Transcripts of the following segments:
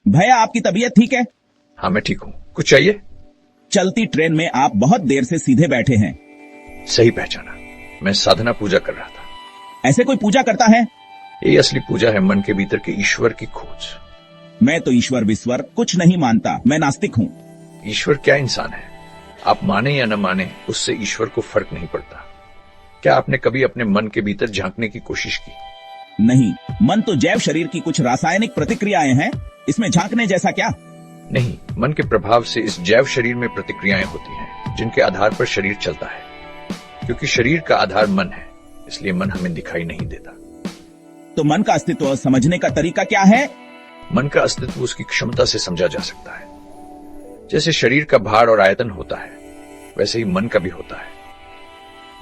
भैया, आपकी तबीयत ठीक है? हाँ, मैं ठीक हूँ। कुछ चाहिए? चलती ट्रेन में आप बहुत देर से सीधे बैठे हैं। सही पहचाना, मैं साधना पूजा कर रहा था। ऐसे कोई पूजा करता है? ये असली पूजा है, मन के भीतर के ईश्वर की खोज। मैं तो ईश्वर विश्वर कुछ नहीं मानता, मैं नास्तिक हूँ। ईश्वर क्या इंसान है? आप माने या न माने, उससे ईश्वर को फर्क नहीं पड़ता। क्या आपने कभी अपने मन के भीतर झांकने की कोशिश की? नहीं, मन तो जैव शरीर की कुछ रासायनिक प्रतिक्रियाएं हैं, इसमें झांकने जैसा क्या? नहीं, मन के प्रभाव से इस जैव शरीर में प्रतिक्रियाएं होती हैं, जिनके आधार पर शरीर चलता है। क्योंकि शरीर का आधार मन है, इसलिए मन हमें दिखाई नहीं देता। तो मन का अस्तित्व समझने का तरीका क्या है? मन का अस्तित्व उसकी क्षमता से समझा जा सकता है। जैसे शरीर का भार और आयतन होता है, वैसे ही मन का भी होता है।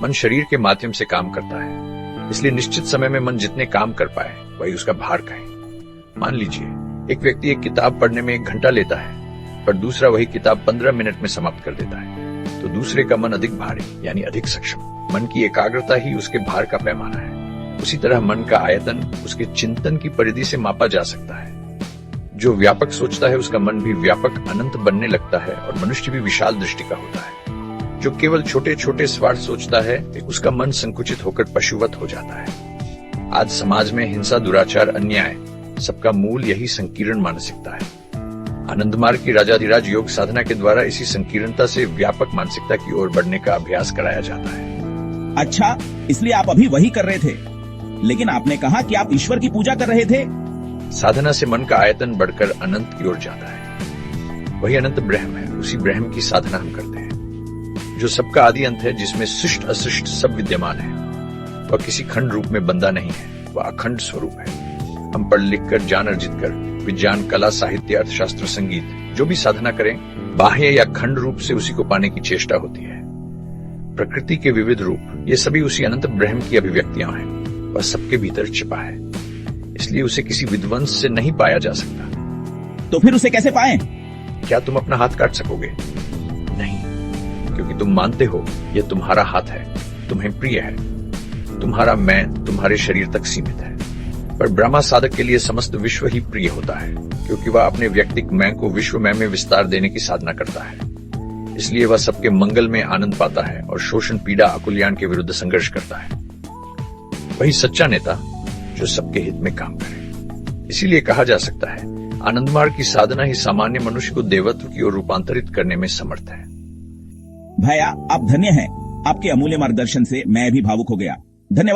मन शरीर के माध्यम से काम करता है, इसलिए निश्चित समय में मन जितने काम कर पाए वही उसका भार कहे। मान लीजिए, एक व्यक्ति एक किताब पढ़ने में 1 घंटा लेता है, पर दूसरा वही किताब 15 मिनट में समाप्त कर देता है, तो दूसरे का मन अधिक भारी यानी अधिक सक्षम। मन की एकाग्रता ही उसके भार का पैमाना है। उसी तरह मन का आयतन उसके चिंतन की परिधि से मापा जा सकता है। जो व्यापक सोचता है उसका मन भी व्यापक अनंत बनने लगता है, और मनुष्य भी विशाल दृष्टि का होता है। जो केवल छोटे छोटे स्वार्थ सोचता है, उसका मन संकुचित होकर पशुवत हो जाता है। आज समाज में हिंसा, दुराचार, अन्याय, सबका मूल यही संकीर्ण मानसिकता है। आनंद मार्ग की राजाधिराज योग साधना के द्वारा इसी संकीर्णता से व्यापक मानसिकता की ओर बढ़ने का अभ्यास कराया जाता है। अच्छा, इसलिए आप अभी वही कर रहे थे, लेकिन आपने कहा कि आप ईश्वर की पूजा कर रहे थे। साधना से मन का आयतन बढ़कर अनंत की ओर जाता है। वही अनंत ब्रह्म है, उसी ब्रह्म की साधना हम करते हैं, जो सबका आदि अंत है, जिसमें शिष्ट अशिष्ट सब विद्यमान है। वह किसी खंड रूप में बंधा नहीं है, वह अखंड स्वरूप है। हम पढ़ लिख कर, जान अर्जित कर, विज्ञान, कला, साहित्य, अर्थशास्त्र, संगीत, जो भी साधना करें, बाह्य या खंड रूप से उसी को पाने की चेष्टा होती है। प्रकृति के विविध रूप, ये सभी उसी अनंत ब्रह्म की अभिव्यक्तियां हैं। वह सबके भीतर छिपा है, इसलिए उसे किसी विध्वंस से नहीं पाया जा सकता। तो फिर उसे कैसे पाएं? क्या तुम अपना हाथ काट सकोगे? नहीं, क्योंकि तुम मानते हो यह तुम्हारा हाथ है, तुम्हें प्रिय है। तुम्हारा मैं तुम्हारे शरीर तक सीमित है, पर ब्रह्मा साधक के लिए समस्त विश्व ही प्रिय होता है, क्योंकि वह अपने व्यक्तिक मैं को विश्व मैं में विस्तार देने की साधना करता है। इसलिए वह सबके मंगल में आनंद पाता है और शोषण, पीड़ा, अकुल्यान के विरुद्ध संघर्ष करता है। वही सच्चा नेता जो सबके हित में काम करे। इसीलिए कहा जा सकता है, आनंद मार्ग की साधना ही सामान्य मनुष्य को देवत्व की ओर रूपांतरित करने में समर्थ है। भैया, आप धन्य हैं। आपके अमूल्य मार्गदर्शन से मैं भी भावुक हो गया। धन्यवाद।